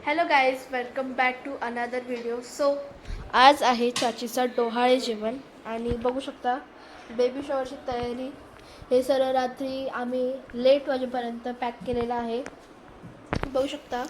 Hello guys, welcome back to another video. So आज आहे चाचीचा डोहाळे जेवण आणि बघू शकता बेबी शॉवरची तयारी. हे सर्व रात्री आम्ही लेट वाजेपर्यंत पॅक केलेलं आहे. बघू शकता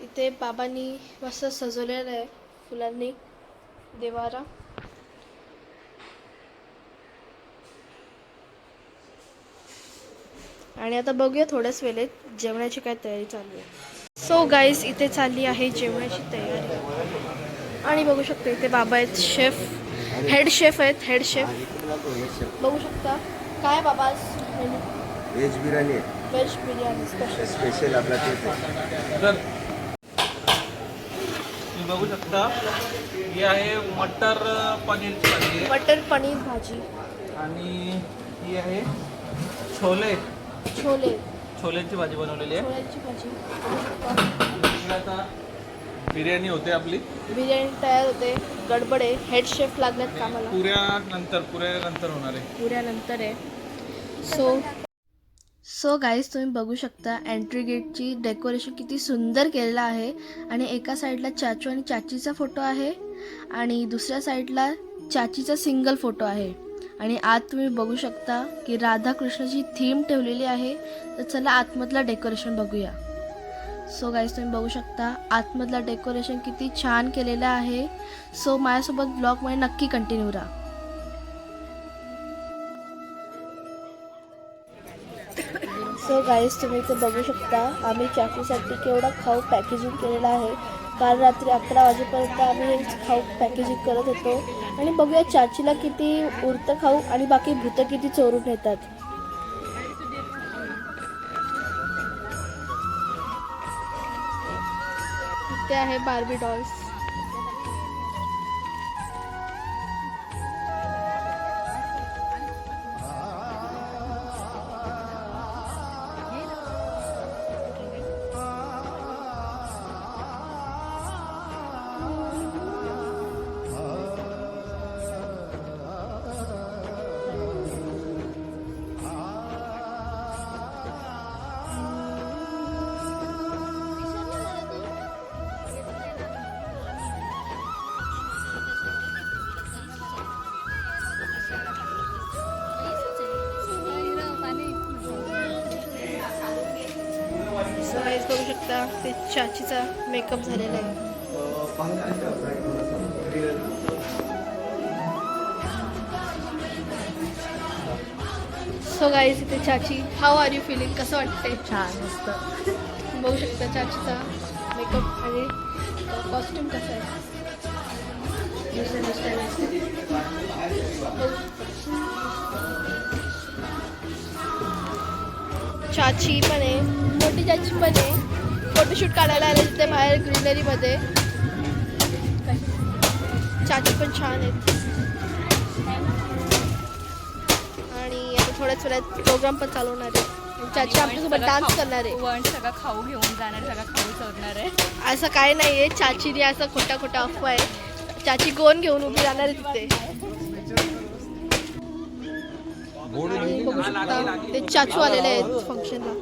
इथे बाबांनी मस्त सजवलेलं आहे फुलांनी देवारा. आणि आता बघूया थोड्याच वेळेत जेवणाची काय तयारी चालू आहे. सो गाईज, इथे चालली आहे जेवणाची तयारी आणि बघू शकता इथे बाबा आहेत, शेफ, हेड शेफ आहेत. हेड शेफ बघू शकता. काय बाबा मेनू? व्हेज बिर्याणी आहे. व्हेज बिर्याणी स्पेशल आपला तेच आहे. तुम्ही बघू शकता ही आहे मटर पनीरची भाजी आहे. मटर पनीर भाजी आणि ही आहे छोले छोले छोलेची भाजी बनवलेली आहे. छोल्याची भाजी बघू शकता. इकडे आता बिर्याणी होते आपली. बिर्याणी तयार होते. गडबड आहे. हेड शेफ लागल्यात कामाला. पुऱ्यानंतर होणार आहे. पुऱ्यानंतर आहे. सो गाईज, तुम्ही बघू शकता एंट्री गेटची डेकोरेशन किती सुंदर केलेलं आहे. आणि एका साईडला चाचू आणि चाचीचा फोटो आहे आणि दुसऱ्या साईडला चाचीचा सिंगल फोटो आहे. आणि आत तुम्ही बघू शकता की राधाकृष्णाची थीम ठेवलेली आहे. तर चला आतमधलं डेकोरेशन बघूया. सो गाईज, तुम्ही बघू शकता आतमधलं डेकोरेशन किती छान केलेलं आहे. सो माझ्यासोबत ब्लॉगमध्ये नक्की कंटिन्यू राहा. सो गाईज, तुम्ही इथे बघू शकता आम्ही चाचीसाठी केवढा खाऊ पॅकेजिंग केलेला आहे. काल रात्री 11 वाजेपर्यंत आम्ही हे खाऊ पॅकेजिंग करत होतो. आणि बघूया चाचीला किती उरतं खाऊ आणि बाकी भूतं किती चोरून येतात. इथे आहे बार्बी डॉल्स. बघू शकता ते चाचीचा मेकअप झालेला आहे. सो गाईज, इथे चाची, हाऊ आर यू फिलिंग? कसं वाटतंय? छान मस्त. बघू शकता चाचीचा मेकअप आणि कॉस्ट्यूम कसं आहे. चाची पण आहे, मोठी चाची पण आहे. फोटोशूट काढायला आले तिथे बाहेर ग्रीनरीमध्ये. चाची पण छान आहेत. आणि आता थोड्याच वेळात प्रोग्राम पण चालू होणार आहे. चाची आमच्यासोबत डान्स करणार आहे. वन सगळं खाऊ घेऊन जाणार, सगळं खाऊ चोरणार आहे. असं काय नाही आहे. चाचीने असं खोटा खोटा अफवा आहे. चाची गोन घेऊन उभी राहणार आहे तिथे. आणि बघू शकता ते चाचू आलेले आहेत फंक्शनला.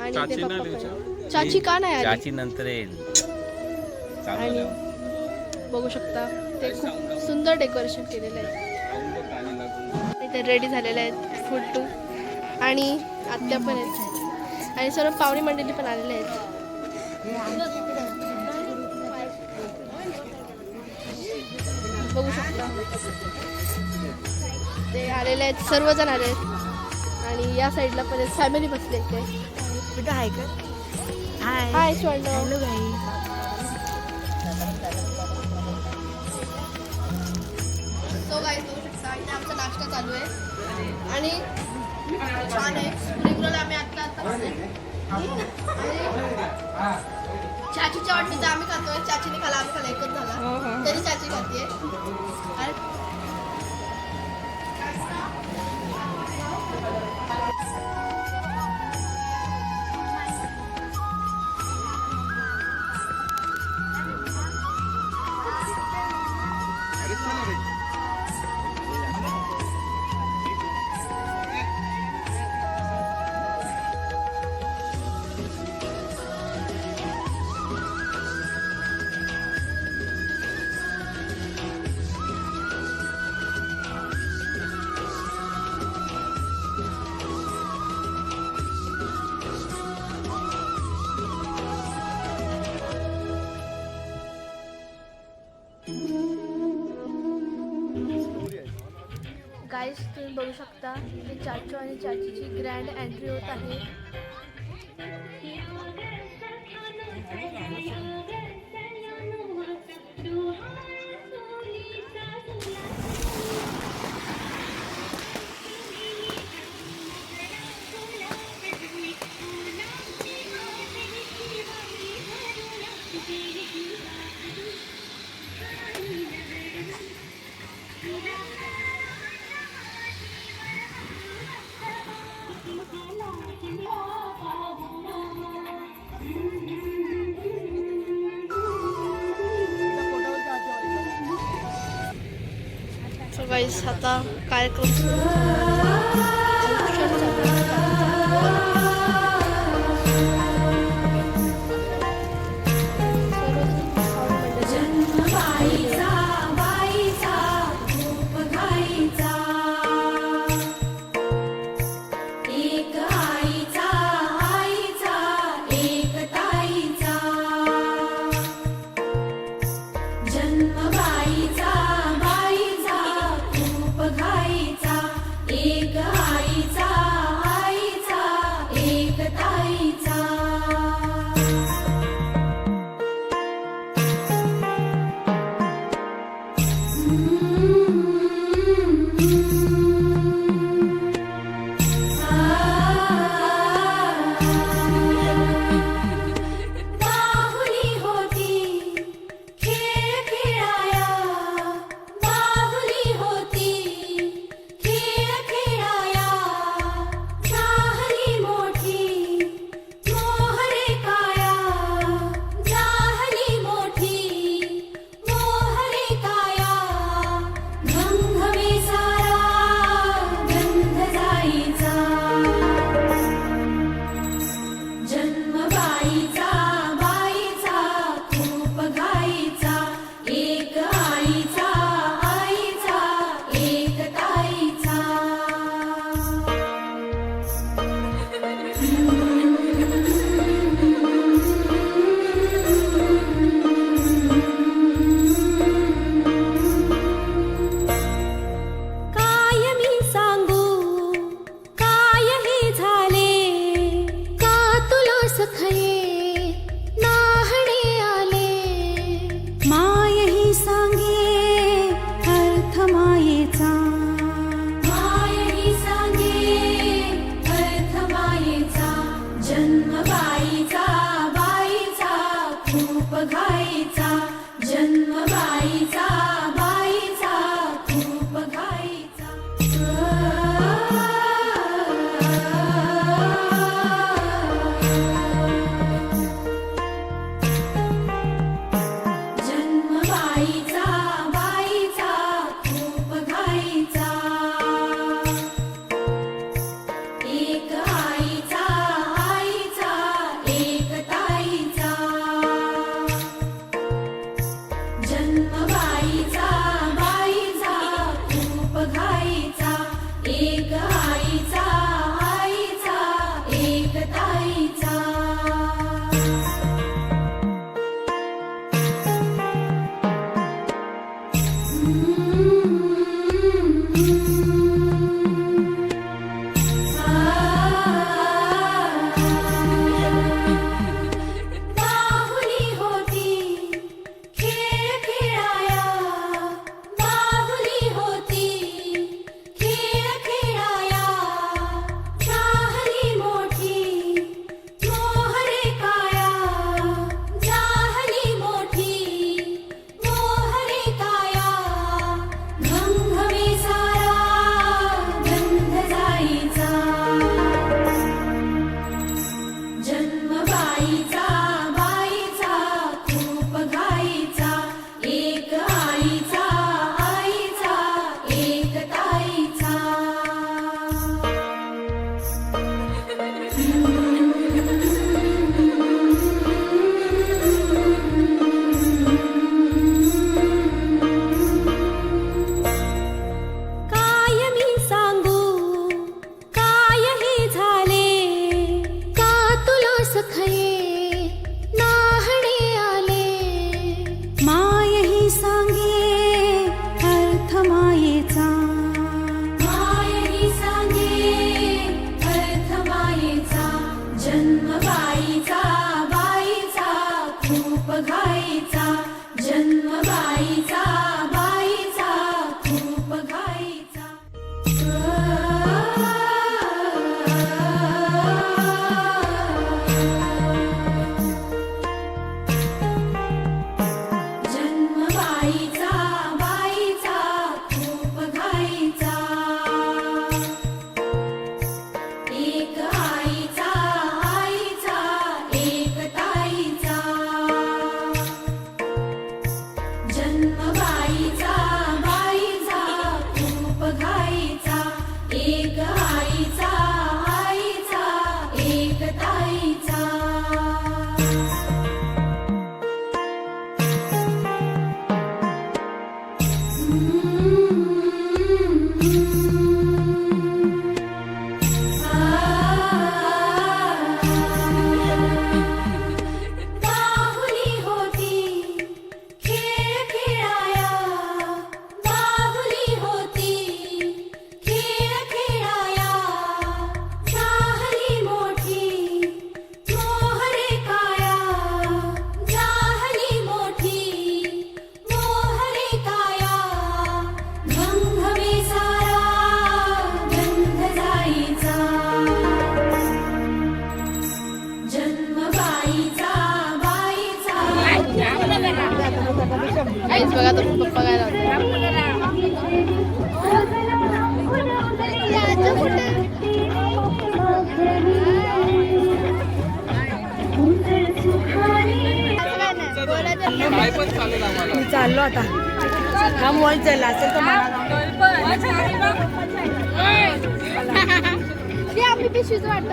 आणि ते पप्पा पण. चाची का नाही आली? चाची नंतर येईल. आणि बघू शकता ते खूप सुंदर डेकोरेशन केलेलं आहे. इथे रेडी झालेले आहेत फुल आणि आत्या पण आहेत आणि सर्व पाहुणे मंडळी पण आलेले आहेत. बघू शकता ते आलेले आहेत, सर्वजण आले आहेत. आणि या साईडला पण फॅमिली बसले इथे. कुठं आहे का? हाय हाय स्वर्ण. हॅलो गाई. सो गाईज, बघू शकता इथे आमचा नाश्ता चालू आहे आणि छान आहे. स्प्रिंग रोल आम्ही आता चाचीच्या वाटणीचं आम्ही खातोय. चाचीने खाला, आम्ही खाला, एकच झाला तरी चाची खातीये. गाईस तुम्ही बघू शकता की चाचू आणि चाचीची ग्रँड एंट्री होत आहे. सो गाईस आता कार्यक्रम सुरू सखये एकताईचा बाहुली होती खेळ खेळाया बाहुली होती खेळ खेळाया झाली मोठी मोहरे काया झाली मोठी मोहरे काया गंधवे सारा गंध जाईचा जन्म बाईचा बाईचा आईच बघा तो पप्पा काय लावतो. काय पण चालेल आम्हाला. मी चाललो आता हा मॉल चालला असेल तर मला आम्ही पिशवीच वाटत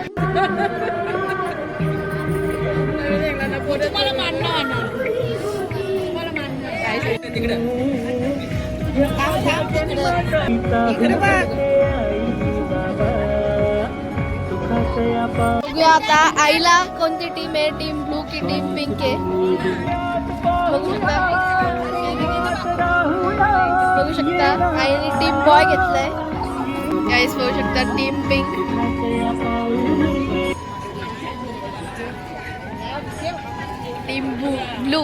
बघूया आता आईला कोणती टीम आहे, टीम ब्लू की टीम पिंक आहे. बघू शकता आईने टीम बॉय घेतलाय. गाईस बघू शकता टीम पिंक. Team blue.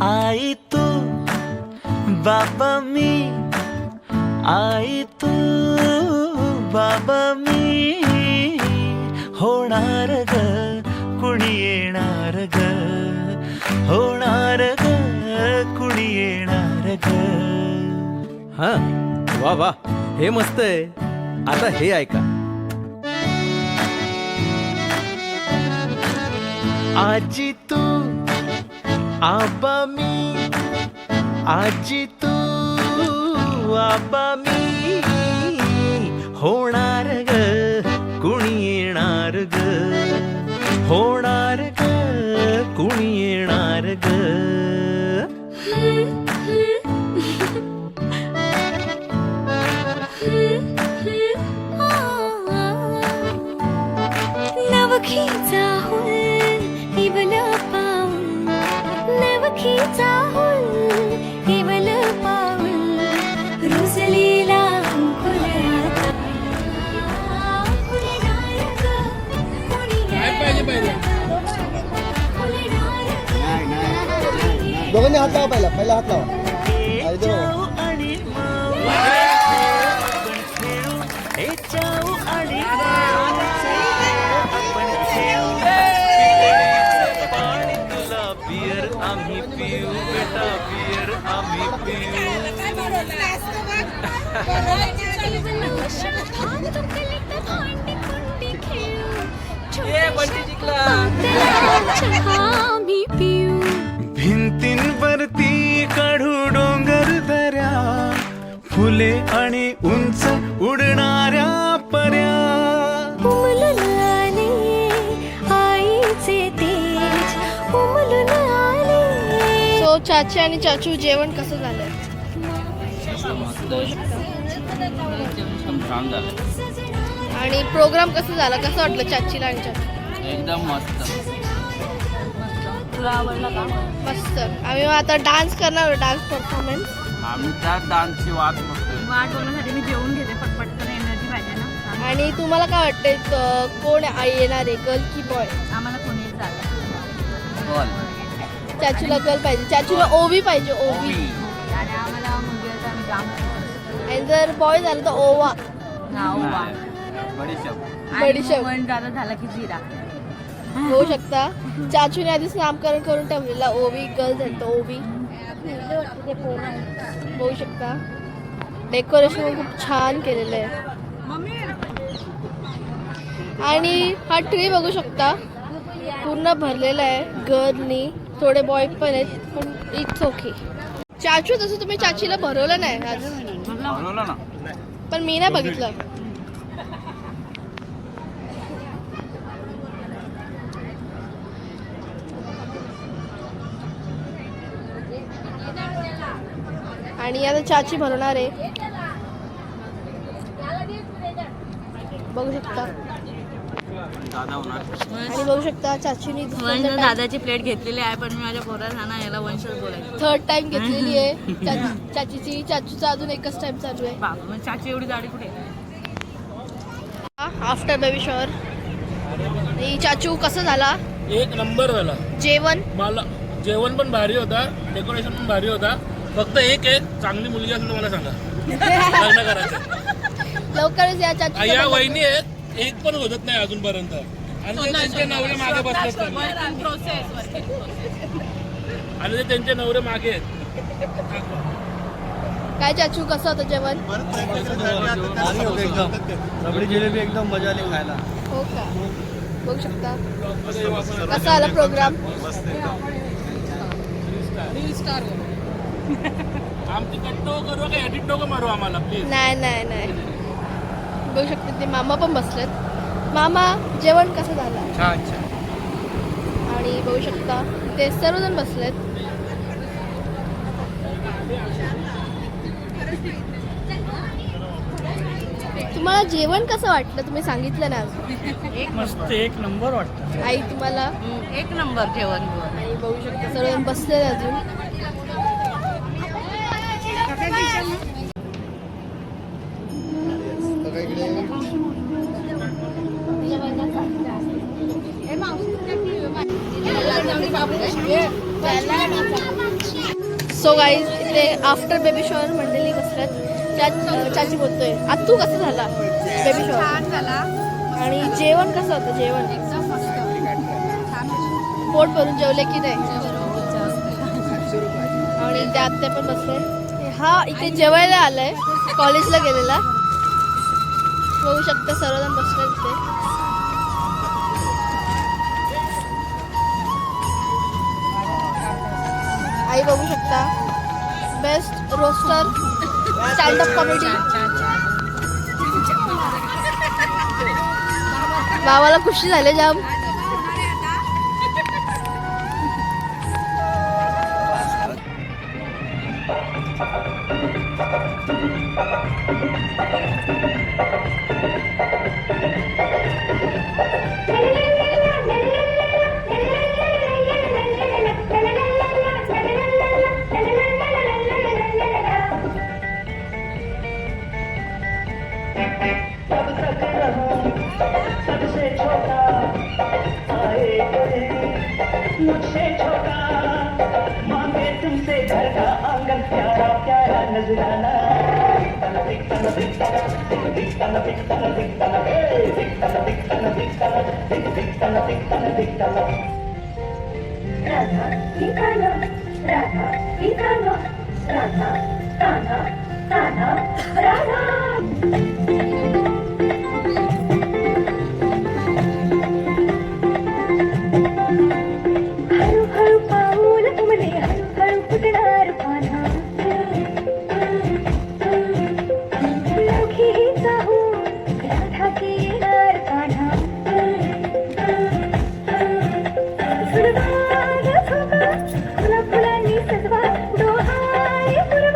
आई तू बाबा मी आई तू बाबा मी होणार ग कुणी येणार ग होणार ग कुणी येणार ग. हा वा वा हे मस्त आहे. आता हे ऐका. आजी तू आबा मी आजी तू आबा मी होणार ग कुणी येणार ग होणार ग कुणी येणार ग. नवखीचा हुल इवल पाऊल नवखीचा हुल इवल पाऊल रुसलेला फुलराता फुलडाळ ग कोणी दोघांनी हात लावा पहिला हात लावा. जाऊ आणि जाऊ आणि पाणी तुला बियर आम्ही पिऊ बेटा बियर आम्ही पिऊ. भिंतींवरती काढू डोंगर दऱ्या फुले आणि उंच उडणाऱ्या पर्या. उमलून आले आईचे तेज उमलून आले. सो चाची आणि चाचू जेवण कसं झालंय? छान झालं. आणि प्रोग्राम कसं झाला, कसं वाटलं चाचीला आणि चाचू? एकदम मस्त. तुला आवडला का? मस्त. आम्ही आता डान्स करणार, डान्स परफॉर्मन्स. आम्ही त्या डान्सची वाट बघतोय. वाट बघण्यासाठी मी जेवून घेते पटपट एनर्जी पाहिजे ना. आणि तुम्हाला काय वाटतंय कोण आई येणार आहे, गर्ल की बॉय? आम्हाला कोणी चालेल. चाचूला गर्ल पाहिजे, चाचूला ओवी पाहिजे, ओवी. आणि आम्हाला मुलगी आम्ही काम आणि जर बॉय झालं तर ओवा. बडीशेप. आणि दादा झाला की जिरा. होऊ शकता. चाचूने आधीच नामकरण करून ठेवलेला, ओवी गर्ल झालं तर ओवी. होऊ शकता. डेकोरेशन खूप छान केलेलं आहे. आणि हा ट्री बघू शकता पूर्ण भरलेला आहे गर्लनी. थोडे बॉय पण आहेत, पण इट्स ओके. चाचू तसं तुम्ही चाचीला भरवलं नाही आज, बनवलं ना. पण मी नाही बघितलं. आणि आता चाची भरवणार आहे, बघू शकता. दादा होणार. आणि बघू शकता चाचीनी दादाची प्लेट घेतलेली आहे, पण मी माझ्या पोराला ना याला वंशच बोलायचं. थर्ड टाइम घेतलेली आहे चाचीची. चाचूचा अजून एकच टाइम चालू आहे. बाबा मग चाची एवढी जाडी कुठे? After baby shower. चाचू कसं झाला एक नंबर झाला. जेवण? मला जेवण पण भारी होता, डेकोरेशन पण भारी होता. फक्त एक चांगली मुलगी असेल तर मला सांगा, लग्न करायचं. लवकरच या चाचू. या वहिनी आहेत, एक पण होत नाही अजूनपर्यंत. आणि ते त्यांचे नवरे मागे बसले, आणि ते त्यांचे नवरे मागे आहेत. काय चाचू कसं होतं जेवण? भारी होतं एकदम. रबडी जिलेबी एकदम मजा आली खायला. हो का? बघू शकता. कसा आला प्रोग्राम? आमची कट्टो करू का एडिट नको मारू आम्हाला प्लीज. नाही नाही नाही. बघू शकता ते मामा पण बसलेत. मामा जेवण कसं झालं? छान छान. आणि बघू शकता ते सर्वजण बसलेत. तुम्हाला जेवण कसं वाटलं? तुम्ही सांगितलं ना अजून. मस्त, एक नंबर वाटतं. आई तुम्हाला? एक नंबर जेवण. आणि बघू शकता सर्वजण बसलेले अजून. सो गाईज इथे आफ्टर बेबी शॉवर मंडळी बसल्यात. चाची बोलतोय आज तू कसं झाला बेबी शॉवर? छान झाला. आणि जेवण कसं होतं? जेवण एकदम मस्त. पोट भरून जेवले की नाही? आणि त्या आत्या पण बसले. हा इथे जेवायला आलाय, कॉलेजला गेलेला. बघू शकता सर्वजण बसले इथे. आई बघू शकता बेस्ट रोस्टर स्टँडअप कॉमेडी. भावाला खुशी झाले जाम. मुझसे छोटा मांगे तुमसे घर का आंगन प्यारा प्यारा नजराना. राधा ही कान्हा, राधा ही कान्हा, राधा कान्हा कान्हा राधा. हळूहळू पाऊल उमले, हळूहळू फुटणार पान्हा. मोठी ही चाहूल राधा की येणार कान्हा. फुलबाग झोका, फुला फुलांनी सजवा, डोहाळे फुलवा.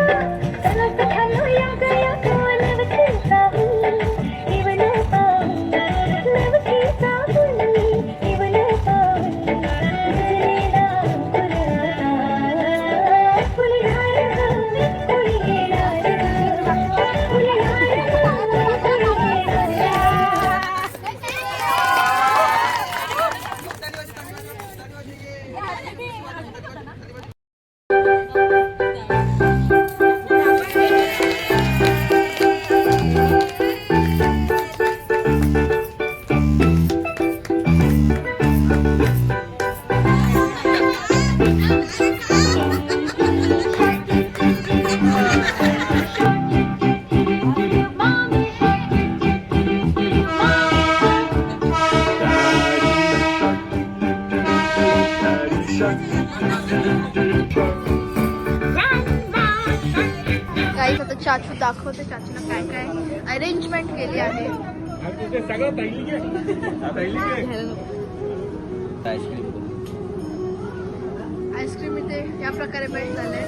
गाईज आता चाचू दाखवते चाचूला काय काय अरेंजमेंट केली आहे. आईस्क्रीम इथे या प्रकारे बेट झालंय.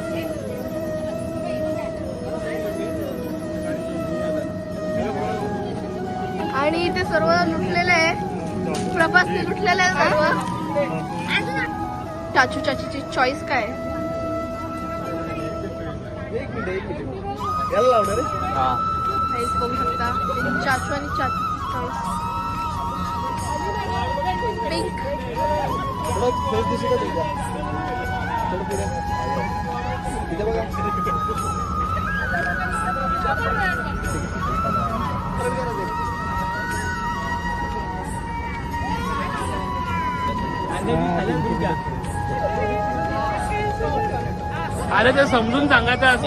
आणि इथे सर्व लुटलेलं आहे. प्रभासने लुटलेलं आहे सर्व. चाचू चाचीची चॉईस काय आहे? गाईज बघू शकता चाचू आणि चाचूची चॉईस. पिंक. अरे ते समजून सांगायचं असतं.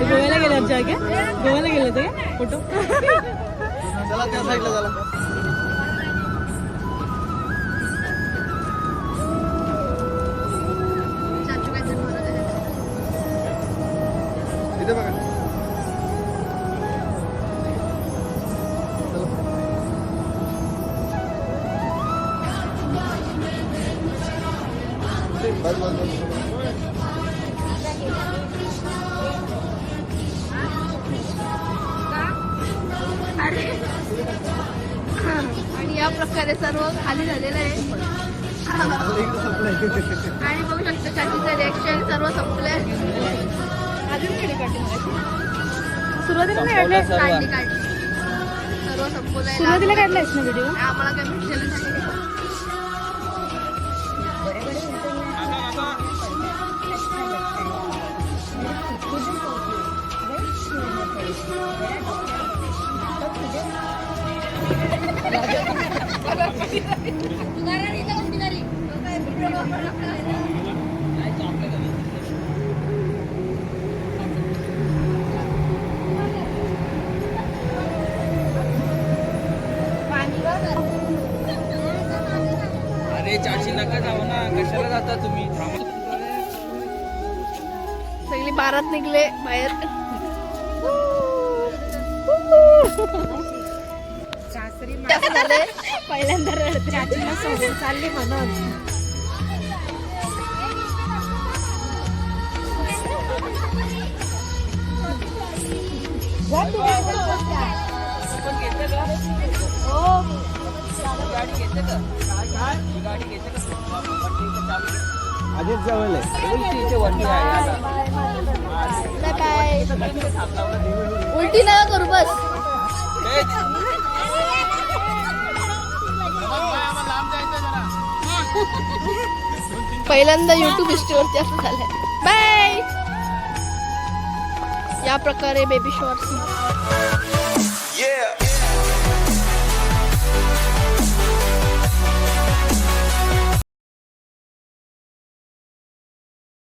गोव्याला गेले आमच्या गोव्याला गेले होते फोटो. चला त्या साईडला चला. चाचू काय तर म्हणत आहे. इथे बघा. बस बस बस. आणि या प्रकारे सर्व खाली झालेलं आहे. आणि बघू शकता चाचीचं रिएक्शन सर्व संपलंय. अजून केली सुरुवातीला काढली सर्व संपलंय. सुरुवातीला काढलायस ना व्हिडिओ. आम्हाला काय भेटलेलं नाही. अरे चाची नका जाऊ ना, कशाला जाता तुम्ही? सगळी बारात निघले बाहेर. कसं झालंय? पहिल्यांदा रडते. चाचीला सोडून चालली म्हणून. आधीच जवळ काय उलटी नका करू बस. पहिल्यांदा YouTube हिस्ट्रीवरती असं झालंय. बाय. या प्रकारे बेबी शॉर्ट्स